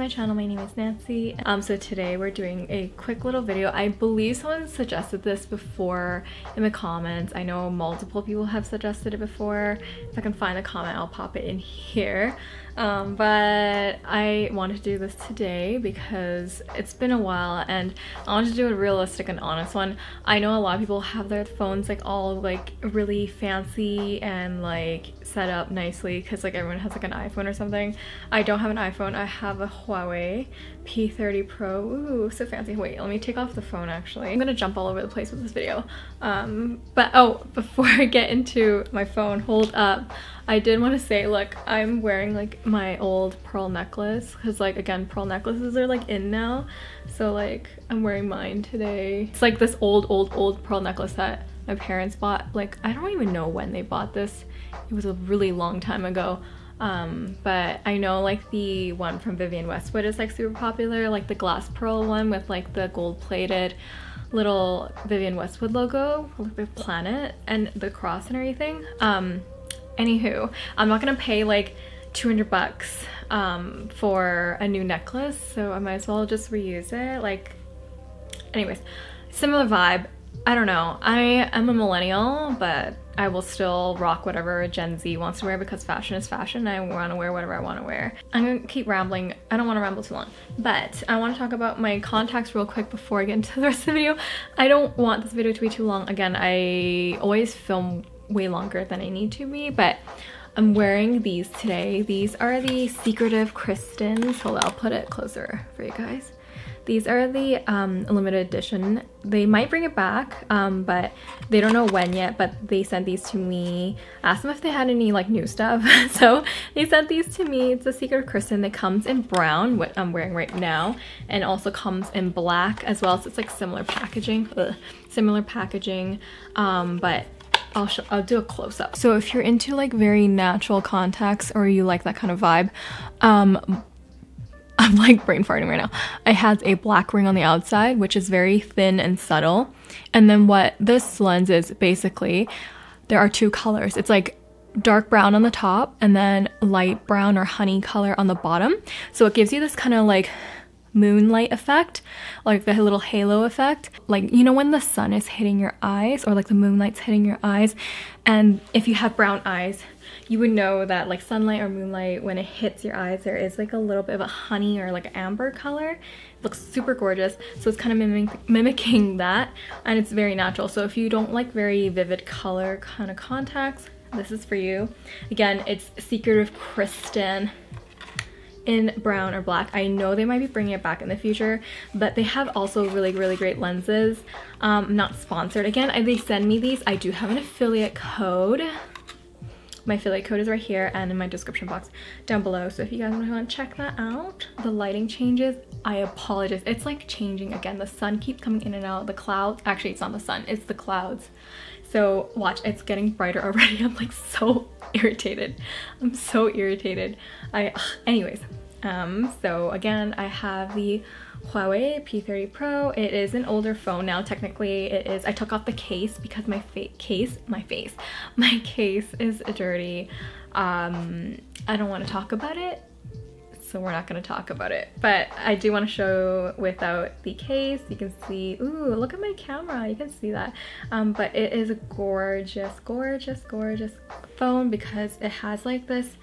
my channel. My name is Nancy. So today we're doing a quick little video. I believe someone suggested this before in the comments. I know multiple people have suggested it before. If I can find the comment, I'll pop it in here. But I wanted to do this today because it's been a while and I wanted to do a realistic and honest one. I know a lot of people have their phones like all like really fancy and like set up nicely because like everyone has like an iPhone or something. I don't have an iPhone. I have a Huawei P30 Pro. Ooh, so fancy. Wait, let me take off the phone actually. I'm gonna jump all over the place with this video. But oh, before I get into my phone, hold up. I did want to say, look, I'm wearing like my old pearl necklace because like again, pearl necklaces are like in now. So like I'm wearing mine today. It's like this old pearl necklace that my parents bought. Like I don't even know when they bought this. It was a really long time ago. But I know like the one from Vivienne Westwood is like super popular, like the glass pearl one with like the gold plated little Vivienne Westwood logo, like the planet and the cross and everything. Anywho, I'm not gonna pay like 200 bucks for a new necklace, so I might as well just reuse it. Like, anyways, similar vibe. I don't know, I am a millennial, but I will still rock whatever Gen Z wants to wear because fashion is fashion. I want to wear whatever I want to wear. I'm gonna keep rambling. I don't want to ramble too long, but I want to talk about my contacts real quick before I get into the rest of the video. I don't want this video to be too long. Again, I always film way longer than I need to be, but I'm wearing these today. These are the Secretive Crystals. Hold on, I'll put it closer for you guys. These are the limited edition. They might bring it back, but they don't know when yet, but they sent these to me. Asked them if they had any like new stuff. So they sent these to me. It's a Secret Crystal. It comes in brown, what I'm wearing right now, and also comes in black as well. So it's like similar packaging. Similar packaging, but I'll do a close-up. So if you're into like very natural contacts or you like that kind of vibe, I'm like brain farting right now. It has a black ring on the outside, which is very thin and subtle. And then what this lens is, basically, there are two colors. It's like dark brown on the top and then light brown or honey color on the bottom. So it gives you this kind of like moonlight effect, like the little halo effect, like you know when the sun is hitting your eyes or like the moonlight's hitting your eyes, and if you have brown eyes you would know that like sunlight or moonlight, when it hits your eyes, there is like a little bit of a honey or like amber color. It looks super gorgeous. So it's kind of mimicking that, and it's very natural. So if you don't like very vivid color kind of contacts, this is for you. Again, it's Secretive Crystal in brown or black. I know they might be bringing it back in the future, but they have also really great lenses. Not sponsored. Again, they send me these. I do have an affiliate code. My affiliate code is right here and in my description box down below. So if you guys want to check that out. The lighting changes. I apologize. It's like changing again. The sun keeps coming in and out. The clouds. Actually, it's not the sun. It's the clouds. So watch, it's getting brighter already. I'm like so irritated. I'm so irritated. Anyways, so again, I have the Huawei P30 Pro. It is an older phone now. Technically it is. I took off the case because my case is dirty. I don't want to talk about it, so we're not going to talk about it, but I do want to show without the case. You can see, ooh, look at my camera, you can see that. But it is a gorgeous phone because it has like this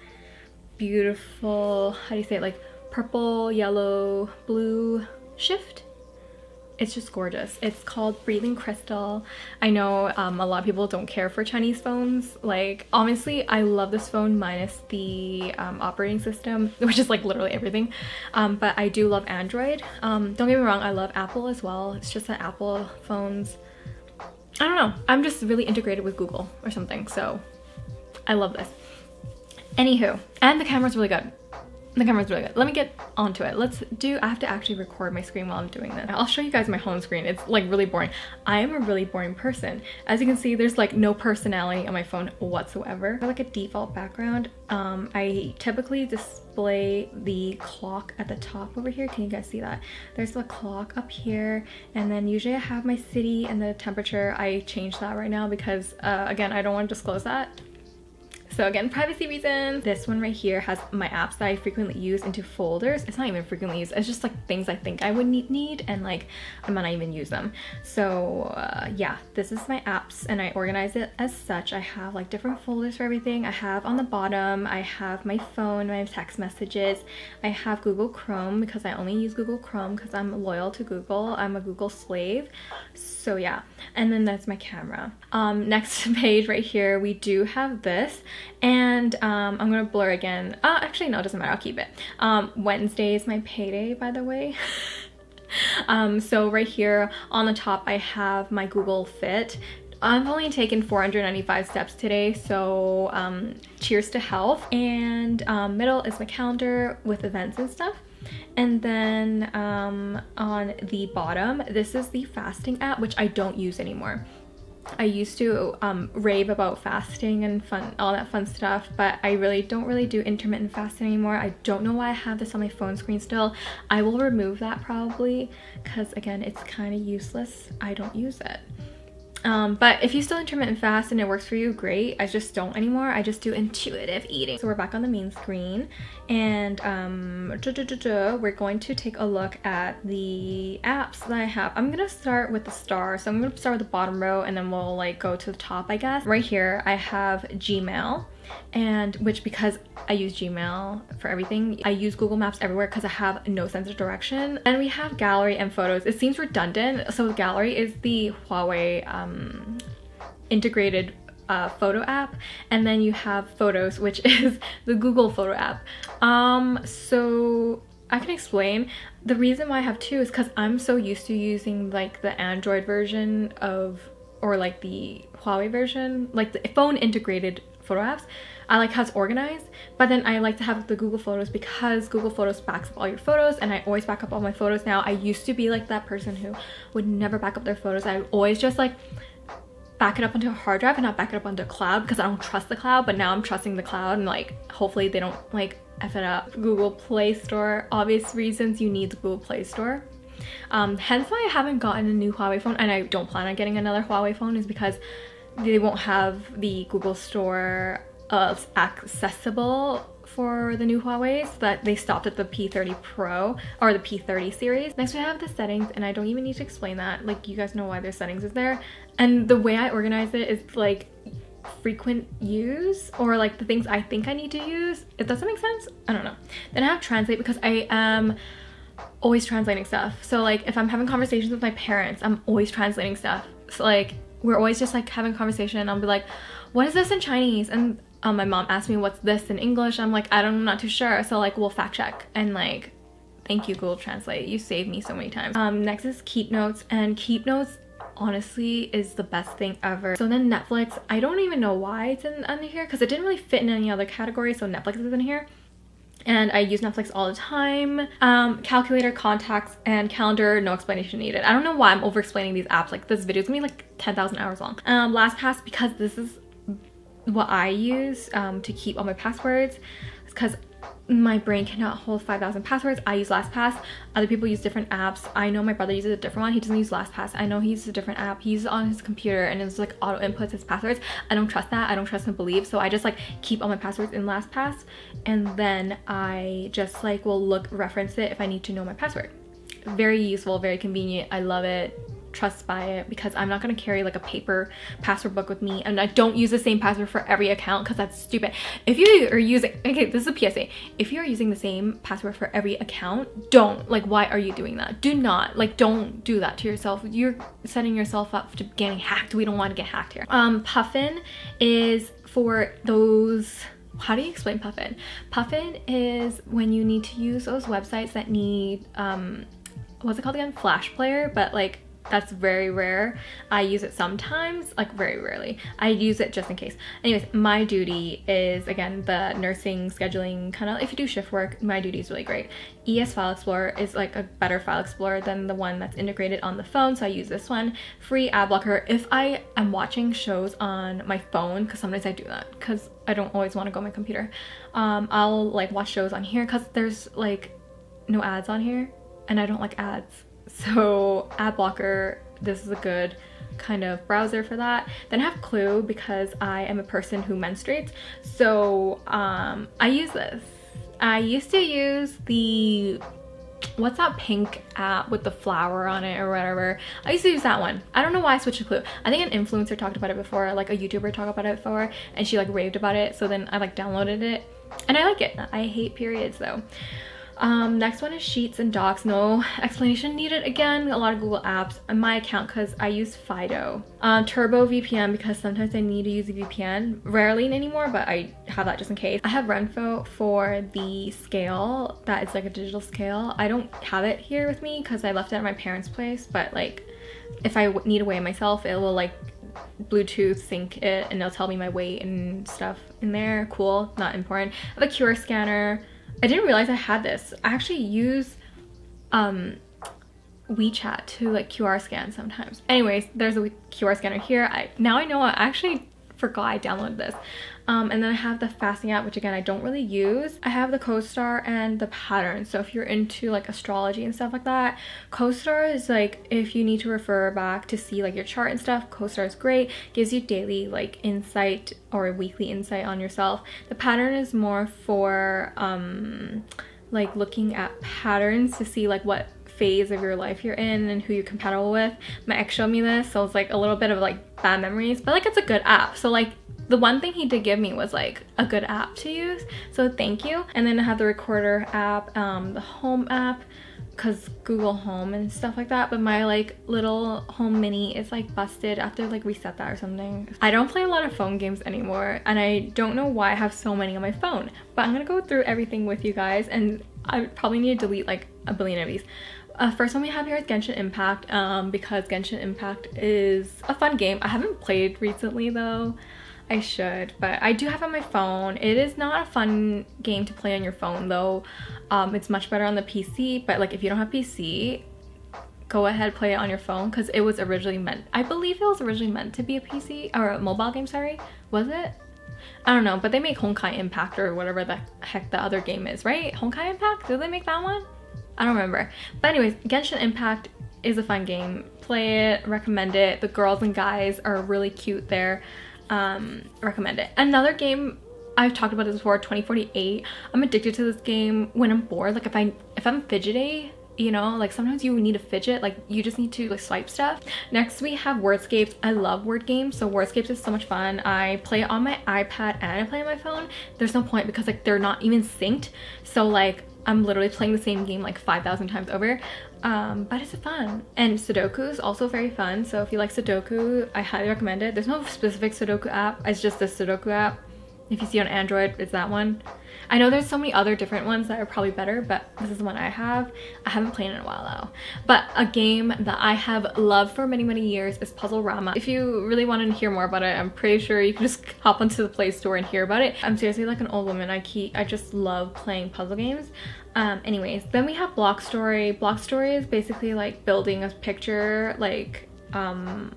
beautiful, how do you say it, like purple, yellow, blue shift. It's just gorgeous. It's called Breathing Crystal. I know a lot of people don't care for Chinese phones. Like, honestly, I love this phone minus the operating system, which is like literally everything. But I do love Android. Don't get me wrong, I love Apple as well. It's just that Apple phones, I don't know, I'm just really integrated with Google or something, so I love this. Anywho, and the camera's really good. The camera's really good. Let me get onto it. I have to actually record my screen while I'm doing this. I'll show you guys my home screen. It's like really boring. I am a really boring person. As you can see, there's like no personality on my phone whatsoever. For like a default background, I typically display the clock at the top over here. Can you guys see that? There's the clock up here, and then usually I have my city and the temperature. I changed that right now because again, I don't want to disclose that. So again, privacy reasons. This one right here has my apps that I frequently use into folders. It's not even frequently used, it's just like things I think I would need and like I might not even use them. So yeah, this is my apps and I organize it as such. I have like different folders for everything. I have on the bottom, I have my phone, my text messages. I have Google Chrome because I only use Google Chrome because I'm loyal to Google. I'm a Google slave. So yeah, and then that's my camera. Next page right here, we do have this, and I'm gonna blur again. Actually no, it doesn't matter, I'll keep it. Wednesday is my payday, by the way. So right here on the top I have my Google Fit. I've only taken 495 steps today, so cheers to health. And middle is my calendar with events and stuff. And then on the bottom, this is the fasting app, which I don't use anymore. I used to rave about fasting and fun, all that fun stuff, but I don't really do intermittent fasting anymore. I don't know why I have this on my phone screen still. I will remove that probably because again, it's kind of useless. I don't use it. But if you still intermittent fast and it works for you, great. I just don't anymore. I just do intuitive eating. So we're back on the main screen, and we're going to take a look at the apps that I have. I'm gonna start with the star. So I'm gonna start with the bottom row and then we'll like go to the top, I guess. Right here I have Gmail, and which because I use Gmail for everything. I use Google Maps everywhere because I have no sense of direction. And we have gallery and photos. It seems redundant. So gallery is the Huawei integrated photo app, and then you have photos, which is the Google photo app. So I can explain. The reason why I have two is because I'm so used to using like the Android version of, or like the Huawei version, like the phone integrated photo apps. I like how it's organized, but then I like to have the Google Photos because Google Photos backs up all your photos, and I always back up all my photos now. I used to be like that person who would never back up their photos. I would always just like back it up onto a hard drive and not back it up onto a cloud because I don't trust the cloud, but now I'm trusting the cloud and like hopefully they don't like F it up. Google Play Store, obvious reasons you need the Google Play Store. Hence why I haven't gotten a new Huawei phone, and I don't plan on getting another Huawei phone, is because they won't have the Google Store accessible for the new Huawei, so that they stopped at the P30 Pro or the P30 series. Next we have the settings, and I don't even need to explain that. Like, you guys know why their settings is there. And the way I organize it is like frequent use, or like the things I think I need to use. If that make sense? I don't know. Then I have translate because I am always translating stuff. So like if I'm having conversations with my parents, I'm always translating stuff. So like we're always just like having a conversation and I'll be like, what is this in Chinese? And my mom asked me what's this in English. I'm like, I'm not too sure. So like we'll fact check, and like, thank you Google Translate. You saved me so many times. Next is Keep Notes, and Keep Notes honestly is the best thing ever. So then Netflix, I don't even know why it's under here because it didn't really fit in any other category, so Netflix is in here. And I use Netflix all the time. Calculator, contacts, and calendar, no explanation needed. I don't know why I'm over explaining these apps. Like this video is gonna be like 10,000 hours long. LastPass, because this is what I use to keep all my passwords, because my brain cannot hold 5,000 passwords. I use LastPass. Other people use different apps. I know my brother uses a different one. He doesn't use LastPass. I know he uses a different app. He uses it on his computer and it's like auto inputs his passwords. I don't trust that. I don't trust and believe. So I just like keep all my passwords in LastPass, and then I just like will reference it if I need to know my password. Very useful, very convenient. I love it. Trust by it, because I'm not going to carry like a paper password book with me, and I don't use the same password for every account because that's stupid. If you are using, okay, this is a PSA, if you're using the same password for every account, don't, like, why are you doing that? Do not, like, don't do that to yourself. You're setting yourself up to getting hacked. We don't want to get hacked here. Puffin is for those, how do you explain Puffin? Puffin is when you need to use those websites that need what's it called again? Flash player, but like that's very rare. I use it sometimes, like very rarely. I use it just in case. Anyways, My Duty is, again, the nursing scheduling kind of, if you do shift work, My Duty is really great. ES File Explorer is like a better file explorer than the one that's integrated on the phone, so I use this one. Free ad blocker if I am watching shows on my phone, because sometimes I do that because I don't always want to go on my computer. I'll like watch shows on here because there's like no ads on here and I don't like ads. So ad blocker, this is a good kind of browser for that. Then I have Clue because I am a person who menstruates. So I use this. I used to use the, what's that pink app with the flower on it or whatever? I used to use that one. I don't know why I switched to Clue. I think an influencer talked about it before, like a YouTuber talked about it before, and she like raved about it. So then I like downloaded it and I like it. I hate periods though. Next one is Sheets and Docs. No explanation needed. Again, a lot of Google apps on my account because I use Fido. Turbo VPN because sometimes I need to use a VPN. Rarely anymore, but I have that just in case. I have Renfo for the scale. That is like a digital scale. I don't have it here with me because I left it at my parents' place, but like if I need to weigh myself, it will like Bluetooth sync it and it'll tell me my weight and stuff in there. Cool, not important. I have a QR scanner. I didn't realize I had this. I actually use WeChat to like QR scan sometimes. Anyways, there's a QR scanner here. Now I know. I actually forgot I downloaded this. And then I have the fasting app, which again I don't really use. I have the CoStar and the Pattern. So if you're into like astrology and stuff like that, CoStar is like if you need to refer back to see like your chart and stuff, CoStar is great. Gives you daily like insight or weekly insight on yourself. The Pattern is more for like looking at patterns to see like what phase of your life you're in and who you're compatible with. My ex showed me this, so it's like a little bit of like bad memories, but like it's a good app. So like the one thing he did give me was like a good app to use, so thank you. And then I have the Recorder app, the Home app, because Google Home and stuff like that, but my like little Home Mini is like busted. I have to like reset that or something. I don't play a lot of phone games anymore and I don't know why I have so many on my phone, but I'm gonna go through everything with you guys and I probably need to delete like a billion of these. First one we have here is Genshin Impact, because Genshin Impact is a fun game. I haven't played recently though. I should, but I do have it on my phone. It is not a fun game to play on your phone though. It's much better on the PC, but like if you don't have PC, go ahead, play it on your phone because it was originally meant, I believe it was originally meant to be a PC or a mobile game, sorry. Was it? I don't know, but they make Honkai Impact or whatever the heck the other game is, right? Honkai Impact? Did they make that one? I don't remember. But anyways, Genshin Impact is a fun game. Play it, recommend it. The girls and guys are really cute there. Recommend it. Another game, I've talked about this before, 2048. I'm addicted to this game when I'm bored. Like if I'm fidgety, you know, like sometimes you need to fidget, like you just need to like swipe stuff. Next we have Wordscapes. I love word games, so Wordscapes is so much fun. I play it on my iPad and I play on my phone. There's no point because like they're not even synced, so like I'm literally playing the same game like 5,000 times over. But it's fun. And Sudoku is also very fun, so if you like Sudoku, I highly recommend it. There's no specific Sudoku app, it's just the Sudoku app. If you see on Android, it's that one. I know there's so many other different ones that are probably better, but this is the one I have. I haven't played in a while though. But a game that I have loved for many, many years is Puzzle-Rama. If you really wanted to hear more about it, I'm pretty sure you can just hop onto the Play Store and hear about it. I'm seriously like an old woman. I just love playing puzzle games. Anyways, then we have Block Story. Block Story is basically like building a picture, like, I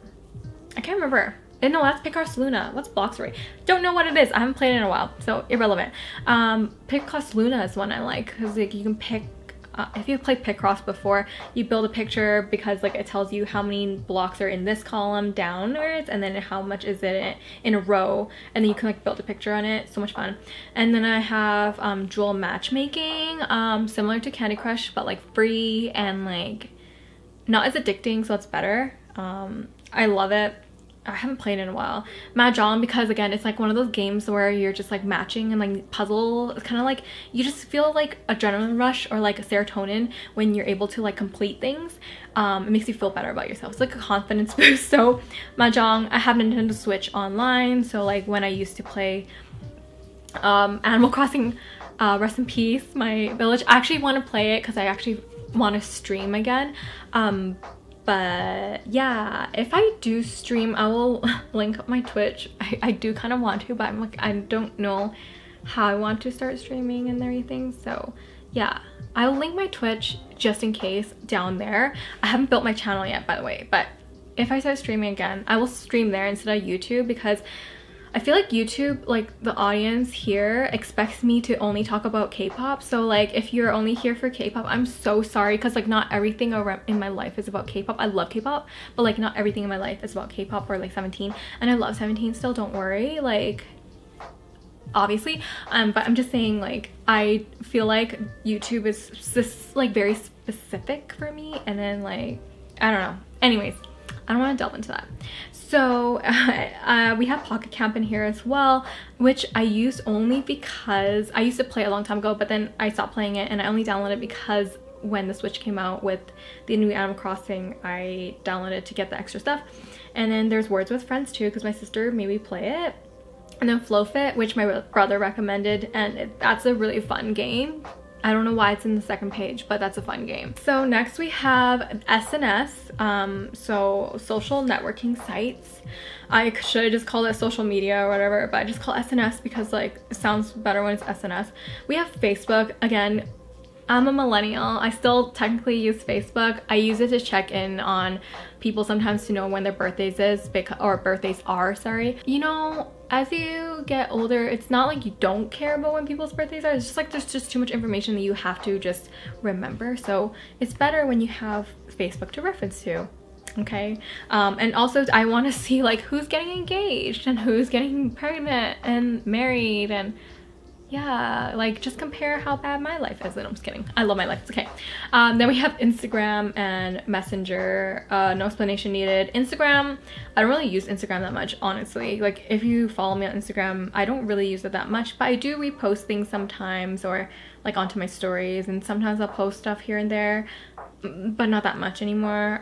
can't remember. No, that's Picross Luna. What's Block Story? Don't know what it is. I haven't played it in a while, so irrelevant. Picross Luna is one I like because like you can pick. If you've played Picross before, you build a picture because like it tells you how many blocks are in this column downwards and then how much is it in a row, and then you can like build a picture on it. So much fun. And then I have Jewel Matchmaking, similar to Candy Crush but like free and like not as addicting, so it's better. I love it. I haven't played in a while. Mahjong, because again, it's like one of those games where you're just like matching and like puzzle. It's kind of like you just feel like adrenaline rush or like a serotonin when you're able to like complete things. It makes you feel better about yourself. It's like a confidence boost. So Mahjong, I have Nintendo Switch online. So like when I used to play Animal Crossing, rest in peace, my village. I actually want to play it because I actually want to stream again. But yeah, if I do stream, I will link up my Twitch. I do kind of want to, but I'm like, I don't know how I want to start streaming and everything. So yeah, I'll link my Twitch just in case down there. I haven't built my channel yet, by the way, but if I start streaming again, I will stream there instead of YouTube because I feel like YouTube, like the audience here expects me to only talk about K-pop. So like if you're only here for K-pop, I'm so sorry, because like not everything around in my life is about K-pop. I love K-pop, but like not everything in my life is about K-pop or like 17. And I love 17 still, don't worry, like obviously. But I'm just saying, like I feel like YouTube is just like very specific for me, and then like I don't know. Anyways, I don't want to delve into that. So we have Pocket Camp in here as well, which I use only because I used to play a long time ago, but then I stopped playing it, and I only downloaded it because when the Switch came out with the new Animal Crossing, I downloaded it to get the extra stuff. And then there's Words with Friends too, because my sister made me play it. And then FlowFit, which my brother recommended, and that's a really fun game. I don't know why it's in the second page, but that's a fun game. So next we have SNS, so social networking sites. I should have just called it social media or whatever, but I just call it SNS because like it sounds better when it's SNS. We have Facebook. Again, I'm a millennial. I still technically use Facebook. I use it to check in on people sometimes to know when their birthdays are, sorry. You know, as you get older, it's not like you don't care about when people's birthdays are. It's just like there's just too much information that you have to just remember. So it's better when you have Facebook to reference to. Okay, and also I want to see like who's getting engaged and who's getting pregnant and married, and yeah, like just compare how bad my life is. And I'm just kidding, I love my life, it's okay. Then we have Instagram and Messenger. No explanation needed. Instagram, I don't really use Instagram that much, honestly. Like if you follow me on Instagram, I don't really use it that much, but I do repost things sometimes, or like onto my stories, and sometimes I'll post stuff here and there, but not that much anymore.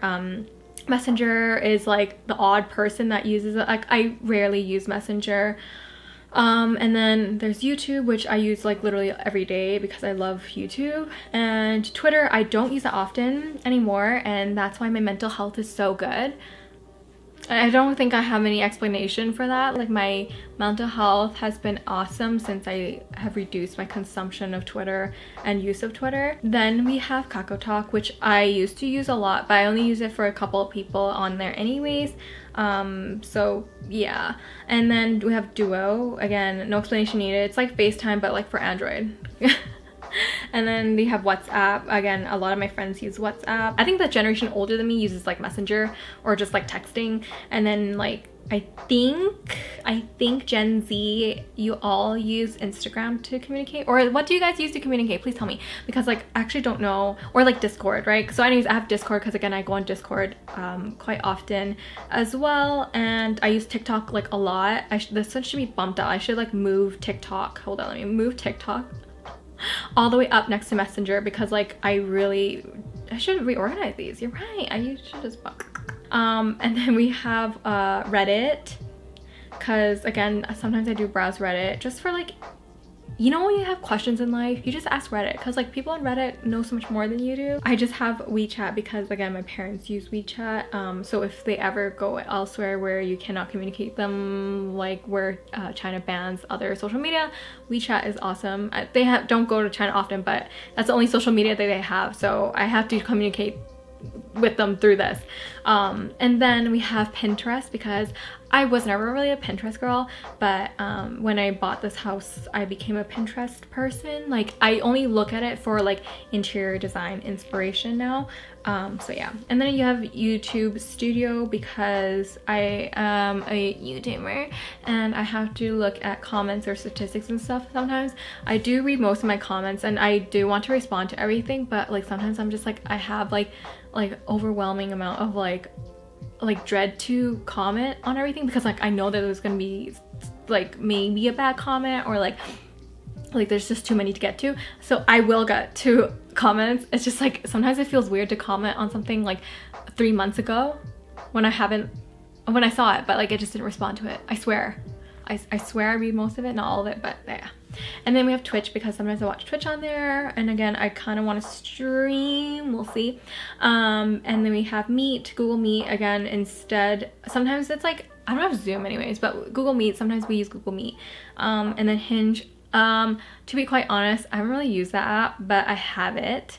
Messenger is like the odd person that uses it. Like I rarely use Messenger. And then there's YouTube, which I use like literally every day because I love YouTube. And Twitter, I don't use it often anymore, and that's why my mental health is so good. I don't think I have any explanation for that. Like my mental health has been awesome since I have reduced my consumption of Twitter and use of Twitter. Then we have Kakao Talk, which I used to use a lot, but I only use it for a couple of people on there anyways. So yeah. And then we have Duo. Again, no explanation needed. It's like FaceTime, but like for Android. And then we have WhatsApp. Again, a lot of my friends use WhatsApp. I think the generation older than me uses like Messenger or just like texting. And then like I think Gen Z, you all use Instagram to communicate, or what do you guys use to communicate? Please tell me, because like I actually don't know. Or like Discord, right? So anyways, I have Discord because again I go on Discord quite often as well, and I use TikTok like a lot. This one should be bumped out. I should like move TikTok. Hold on, let me move TikTok all the way up next to Messenger, because like I should reorganize these. You're right, I should just and then we have Reddit, because again sometimes I do browse Reddit just for like, you know, when you have questions in life, you just ask Reddit, because like people on Reddit know so much more than you do. I just have WeChat because again my parents use WeChat, so if they ever go elsewhere where you cannot communicate them, like where China bans other social media, WeChat is awesome. They don't go to China often, but that's the only social media that they have, so I have to communicate with them through this. And then we have Pinterest, because I was never really a Pinterest girl, but when I bought this house I became a Pinterest person. Like I only look at it for like interior design inspiration now. So yeah. And then you have YouTube Studio, because I am a YouTuber and I have to look at comments or statistics and stuff sometimes. I do read most of my comments and I do want to respond to everything, but like sometimes I'm just like, I have like overwhelming amount of like dread to comment on everything, because like I know that there's gonna be like maybe a bad comment, or like there's just too many to get to, so I will get to comments. It's just like sometimes it feels weird to comment on something like 3 months ago when I saw it, but like I just didn't respond to it. I swear I read most of it, not all of it, but yeah. And then we have Twitch, because sometimes I watch Twitch on there, and again I kind of want to stream, we'll see. And then we have Meet, Google Meet. Again, instead sometimes it's like, I don't have Zoom anyways, but Google Meet, sometimes we use Google Meet. And then Hinge. To be quite honest, I haven't really used that app, but I have it.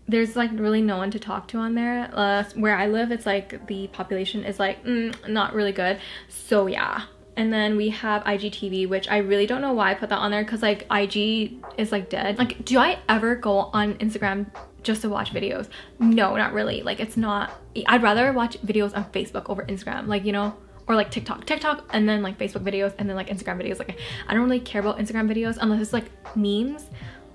There's like really no one to talk to on there. Where I live, it's like the population is like not really good, so yeah. And then we have IGTV, which I really don't know why I put that on there because like IG is like dead. Like, do I ever go on Instagram just to watch videos? No, not really. Like, it's not, I'd rather watch videos on Facebook over Instagram, like, you know, or like TikTok and then like Facebook videos and then like Instagram videos. Like, I don't really care about Instagram videos unless it's like memes,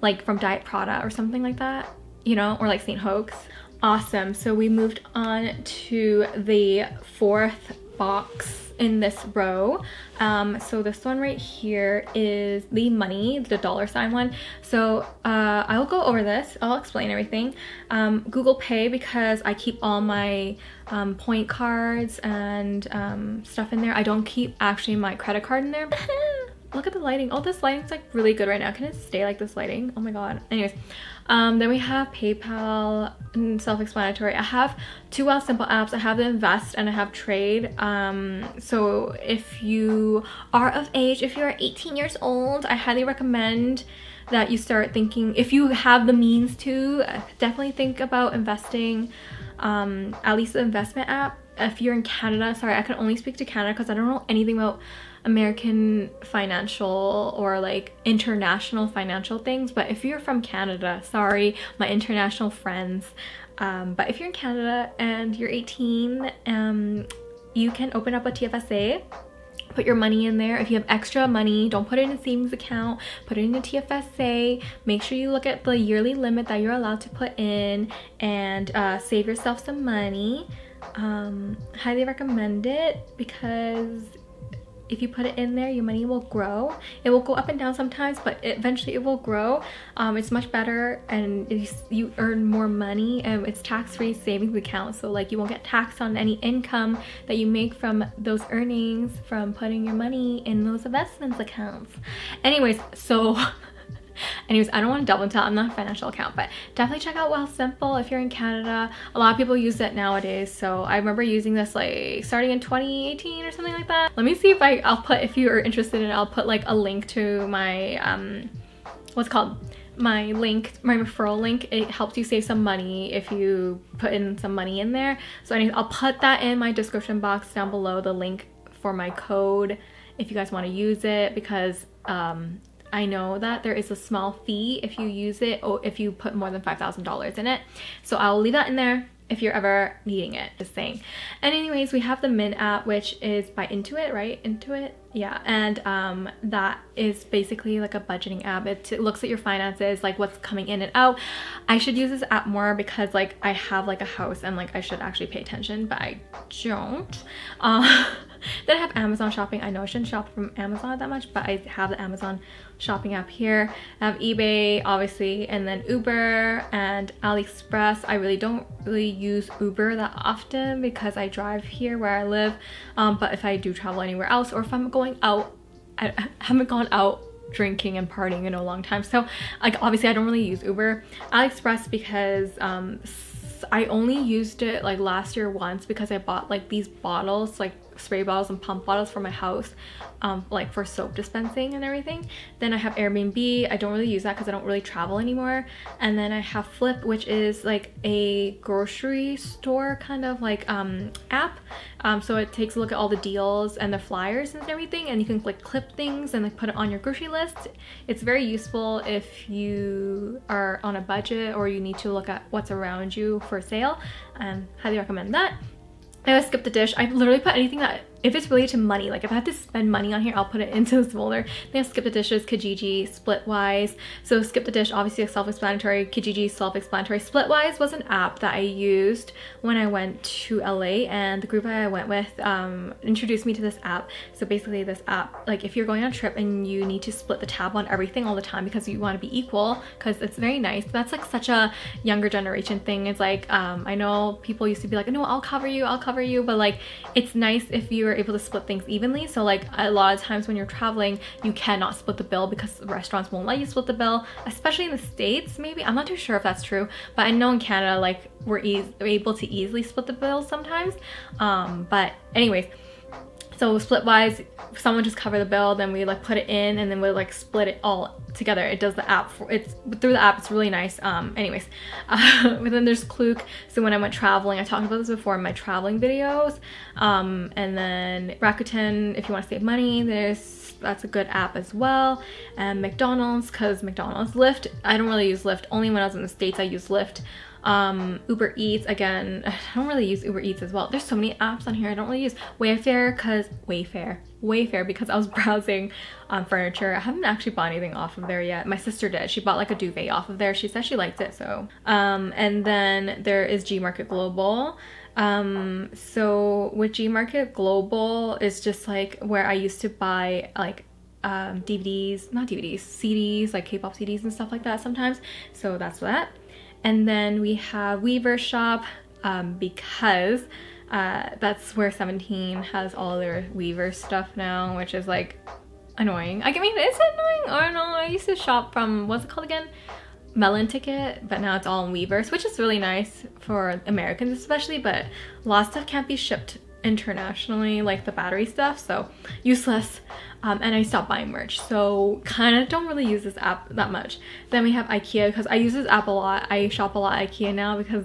like from Diet Prada or something like that, you know, or like St. Hoax. Awesome. So we moved on to the fourth box in this row. So this one right here is the money, the $ one. So I'll go over this, I'll explain everything. Google Pay, because I keep all my point cards and stuff in there. I don't keep actually my credit card in there. Look at the lighting. Oh, this lighting's like really good right now. Can it stay like this lighting? Oh my god. Anyways, then we have PayPal, self-explanatory. I have two simple apps. I have the Invest and I have Trade. So if you are of age, if you are 18 years old, I highly recommend that you start thinking, if you have the means to, definitely think about investing, at least the investment app. If you're in Canada, sorry, I can only speak to Canada because I don't know anything about American financial or like international financial things. But if you're from Canada, sorry, my international friends, but if you're in Canada and you're 18, you can open up a TFSA, put your money in there. If you have extra money, don't put it in a savings account, put it in a TFSA. Make sure you look at the yearly limit that you're allowed to put in and save yourself some money. Highly recommend it because if you put it in there, your money will grow. It will go up and down sometimes, but eventually it will grow. It's much better and you earn more money, and it's tax-free savings account. So like you won't get taxed on any income that you make from those earnings from putting your money in those investments accounts. Anyways, so anyways, I don't want to double tell, I'm not a financial account, but definitely check out Wealthsimple if you're in Canada. A lot of people use it nowadays, so I remember using this like starting in 2018 or something like that. Let me see if I'll put, if you are interested in it, I'll put like a link to my what's called my referral link. It helps you save some money if you put in some money in there. So anyways, I'll put that in my description box down below, the link for my code if you guys want to use it, because I know that there is a small fee if you use it or if you put more than $5,000 in it. So I'll leave that in there if you're ever needing it, just saying. And anyways, we have the Mint app, which is by Intuit, right? Intuit? Yeah, and that is basically like a budgeting app. It looks at your finances, like what's coming in and out. I should use this app more because like I have like a house and like I should actually pay attention, but I don't. Then I have Amazon shopping. I know I shouldn't shop from Amazon that much, but I have the Amazon shopping app here. I have eBay, obviously, and then Uber and AliExpress. I really don't use Uber that often because I drive here where I live. But if I do travel anywhere else, or if I'm going out, I haven't gone out drinking and partying in a long time. So like obviously I don't really use Uber. AliExpress because I only used it like last year once because I bought like these bottles, like spray bottles and pump bottles for my house, like for soap dispensing and everything. Then I have Airbnb. I don't really use that because I don't really travel anymore. And then I have Flip, which is like a grocery store kind of like app. So it takes a look at all the deals and the flyers and everything, and you can like clip things and like put it on your grocery list. It's very useful if you are on a budget or you need to look at what's around you for sale. Highly recommend that. I always skip the dish. I literally put anything that, if it's related to money, like if I have to spend money on here, I'll put it into this folder. Then Skip the Dishes, Kijiji, Splitwise. So Skip the Dish, obviously self-explanatory. Kijiji, self-explanatory. Splitwise was an app that I used when I went to LA, and the group I went with introduced me to this app. So basically this app, like if you're going on a trip and you need to split the tab on everything all the time because you want to be equal, because it's very nice. That's like such a younger generation thing. It's like, I know people used to be like, no, I'll cover you, but like it's nice if you are able to split things evenly. So like a lot of times when you're traveling, you cannot split the bill because restaurants won't let you split the bill, especially in the States. Maybe, I'm not too sure if that's true, but I know in Canada like we're able to easily split the bill sometimes. But anyways, So Splitwise, someone just cover the bill, then we like put it in, and then we like split it all together. It does the app for it's through the app. It's really nice. Anyways, but then there's Klook. So when I went traveling, I talked about this before in my traveling videos. And then Rakuten, if you want to save money, that's a good app as well. And McDonald's, because McDonald's, Lyft. I don't really use Lyft. Only when I was in the States I use Lyft. Uber Eats, again, I don't really use Uber Eats as well. There's so many apps on here I don't really use. Wayfair, because I was browsing furniture. I haven't actually bought anything off of there yet. My sister did. She bought like a duvet off of there. She said she liked it, so. And then there is Gmarket Global. So with Gmarket Global is just like where I used to buy like DVDs, not DVDs, CDs, like K-pop CDs and stuff like that sometimes. So that's that. And then we have Weaver Shop, because that's where 17 has all their Weaver stuff now, which is like annoying. I mean, is it annoying? Or no, I used to shop from, what's it called again? Melon Ticket, but now it's all in Weavers, which is really nice for Americans especially, but a lot of stuff can't be shipped internationally, like the battery stuff, so useless. And I stopped buying merch, so kind of don't really use this app that much. Then we have IKEA, because I use this app a lot. I shop a lot at IKEA now because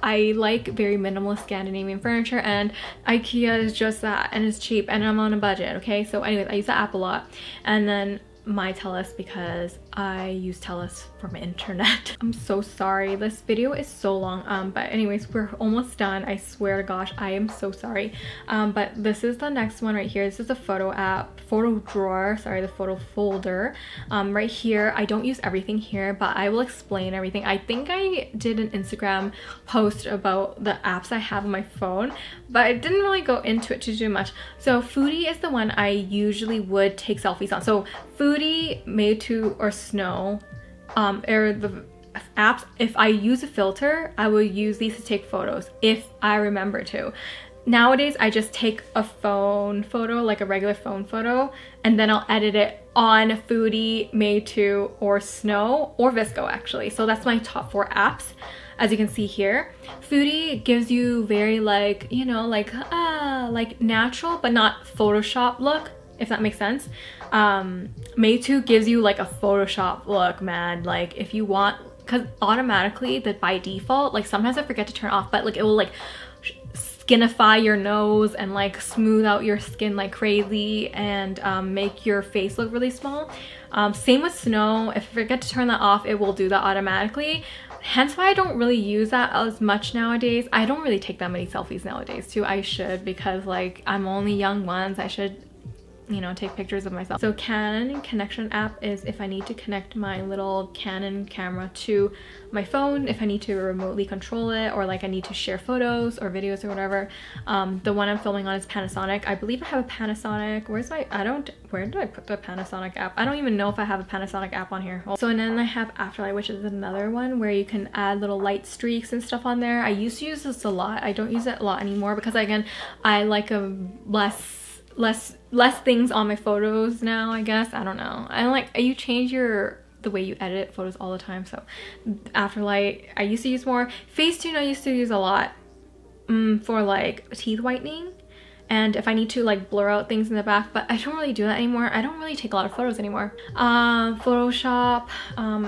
I like very minimalist Scandinavian furniture, and IKEA is just that, and it's cheap, and I'm on a budget, okay? So anyways, I use the app a lot. And then my TELUS, because I use TELUS for my internet. I'm so sorry, this video is so long, but anyways, we're almost done. I swear to gosh, I am so sorry. But this is the next one right here. This is the photo app, photo drawer, sorry, the photo folder. Right here, I don't use everything here, but I will explain everything. I think I did an Instagram post about the apps I have on my phone, but I didn't really go into it too much. So Foodie is the one I usually would take selfies on. So Foodie, Made to, or Snow are the apps. If I use a filter, I will use these to take photos if I remember to. Nowadays, I just take a phone photo, like a regular phone photo, and then I'll edit it on Foodie, Made to, or Snow, or Visco actually. So that's my top 4 apps. As you can see here, Foodie gives you very like, you know, like natural but not Photoshop look, if that makes sense. Made to gives you like a Photoshop look, man. Like if you want, because automatically that by default, like sometimes I forget to turn off, but like it will like skinify your nose and like smooth out your skin like crazy, and make your face look really small. Same with Snow. If I forget to turn that off, it will do that automatically. Hence why I don't really use that as much nowadays. I don't really take that many selfies nowadays too. I should, because like I'm only young ones. I should, you know, take pictures of myself. So Canon connection app is if I need to connect my little Canon camera to my phone, if I need to remotely control it, or like I need to share photos or videos or whatever. The one I'm filming on is Panasonic. I believe I have a Panasonic. Where did I put the Panasonic app? I don't even know if I have a Panasonic app on here. So, and then I have Afterlight, which is another one where you can add little light streaks and stuff on there. I used to use this a lot. I don't use it a lot anymore because again, I like a less things on my photos now, I guess. I don't know. I like, you change the way you edit photos all the time. So Afterlight I used to use more. Facetune I used to use a lot for like teeth whitening, and if I need to like blur out things in the back, but I don't really do that anymore. I don't really take a lot of photos anymore. Photoshop,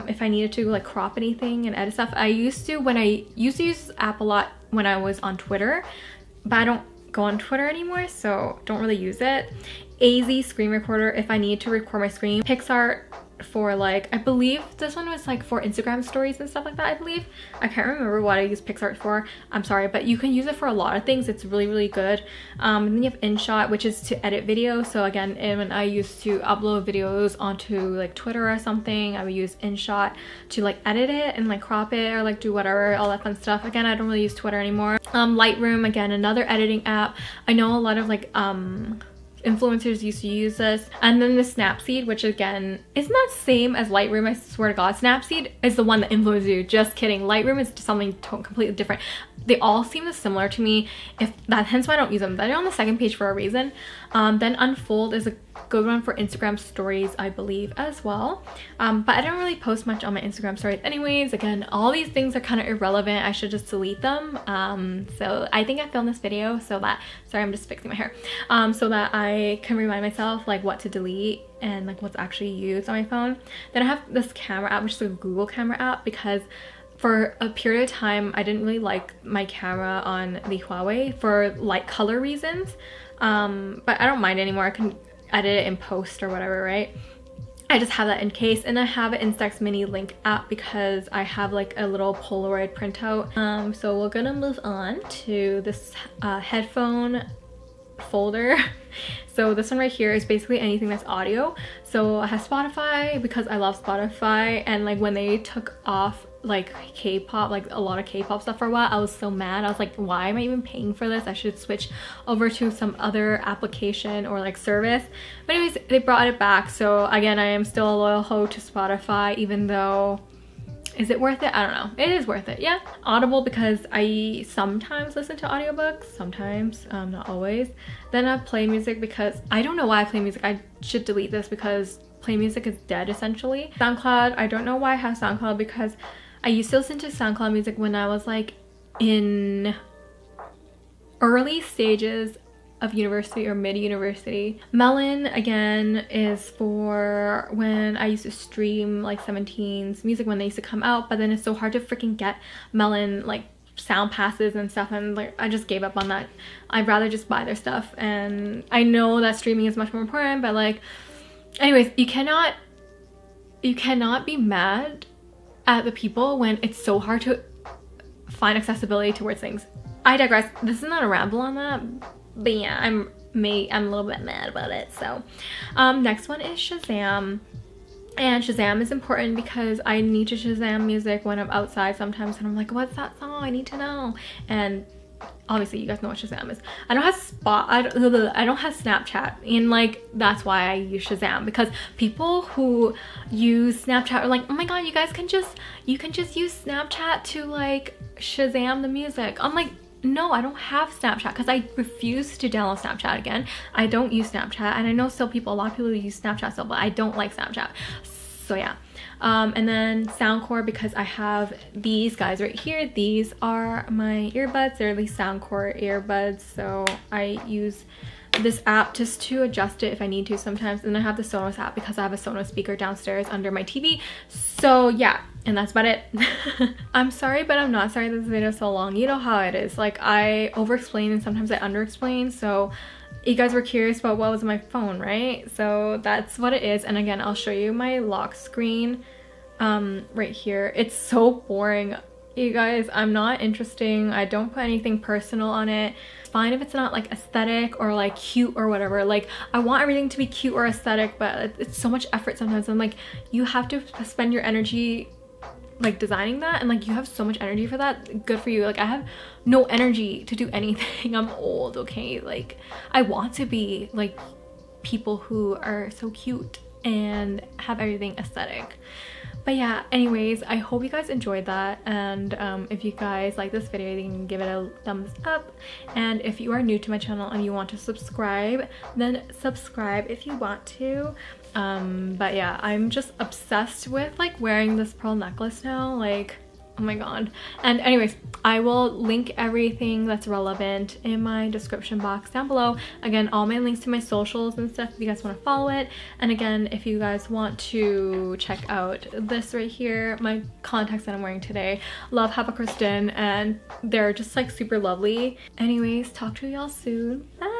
if I needed to like crop anything and edit stuff. I used to use this app a lot when I was on Twitter, but I don't go on Twitter anymore, so don't really use it. AZ screen recorder if I need to record my screen. PixArt for like, I believe this one was like for Instagram stories and stuff like that, I believe. I can't remember what I use PixArt for, I'm sorry, but you can use it for a lot of things. It's really, really good. And then you have InShot, which is to edit videos. So again, when I used to upload videos onto like Twitter or something, I would use InShot to like edit it and like crop it or like do whatever, all that fun stuff. Again, I don't really use Twitter anymore. Lightroom, again, another editing app. I know a lot of like influencers used to use this. And then the Snapseed, which again is not same as Lightroom, I swear to god. Snapseed is the one that influences you, just kidding. Lightroom is something completely different. They all seem similar to me, hence why I don't use them. They're on the second page for a reason. Then Unfold is good one for Instagram stories, I believe, as well. But I don't really post much on my Instagram stories anyways. Again, all these things are kind of irrelevant. I should just delete them. So I think I filmed this video so that, sorry, I'm just fixing my hair, so that I can remind myself like what to delete and like what's actually used on my phone. Then I have this camera app, which is a Google camera app, because for a period of time I didn't really like my camera on the Huawei for light color reasons. But I don't mind anymore. I can edit it in post or whatever, right? I just have that in case. And I have an Instax Mini Link app because I have like a little Polaroid printout. So we're gonna move on to this headphone folder. So this one right here is basically anything that's audio. So I have Spotify because I love Spotify, and like when they took off like K-pop, like a lot of K-pop stuff for a while, I was so mad. I was like, why am I even paying for this? I should switch over to some other application or like service. But anyways, they brought it back. So again, I am still a loyal hoe to Spotify, even though, is it worth it? I don't know. It is worth it, yeah. Audible, because I sometimes listen to audiobooks, sometimes, not always. Then I play music because I don't know why I play music. I should delete this because play music is dead essentially. SoundCloud, I don't know why I have SoundCloud, because I used to listen to SoundCloud music when I was like in early stages of university or mid-university. Melon, again, is for when I used to stream like 17's music when they used to come out, but then it's so hard to freaking get Melon like sound passes and stuff, and like I just gave up on that. I'd rather just buy their stuff, and I know that streaming is much more important, but like, anyways, you cannot be mad at the people when it's so hard to find accessibility towards things. I digress. This is not a ramble on that, but yeah, I'm a little bit mad about it. So next one is Shazam. And Shazam is important because I need to Shazam music when I'm outside sometimes, and I'm like, what's that song? I need to know. And obviously you guys know what Shazam is. I don't have Snapchat, and like that's why I use Shazam, because people who use Snapchat are like, oh my god, you can just use Snapchat to like Shazam the music. I'm like, no, I don't have Snapchat because I refuse to download Snapchat again. I don't use Snapchat, and I know still a lot of people use Snapchat still, but I don't like Snapchat. So yeah. And then Soundcore, because I have these guys right here. These are my earbuds. They're the Soundcore earbuds. So I use this app just to adjust it if I need to sometimes. And I have the Sonos app because I have a Sonos speaker downstairs under my TV. So yeah, and that's about it. I'm sorry, but I'm not sorry this video is so long. You know how it is. Like, I over-explain and sometimes I under-explain. So you guys were curious about what was on my phone, right? So that's what it is. And again, I'll show you my lock screen right here. It's so boring, you guys. I'm not interesting. I don't put anything personal on it. It's fine if it's not like aesthetic or like cute or whatever. Like, I want everything to be cute or aesthetic, but it's so much effort sometimes. I'm like, you have to spend your energy like designing that, and like you have so much energy for that. Good for you. Like, I have no energy to do anything. I'm old, okay? Like, I want to be like people who are so cute and have everything aesthetic. But yeah, anyways, I hope you guys enjoyed that, and if you guys like this video, you can give it a thumbs up, and if you are new to my channel and you want to subscribe, then subscribe if you want to. But yeah, I'm just obsessed with like wearing this pearl necklace now, like, oh my god. And anyways, I will link everything that's relevant in my description box down below. Again, all my links to my socials and stuff if you guys want to follow it. And again, if you guys want to check out this right here, my contacts that I'm wearing today, love Have a Kristen, and they're just like super lovely. Anyways, talk to y'all soon. Bye.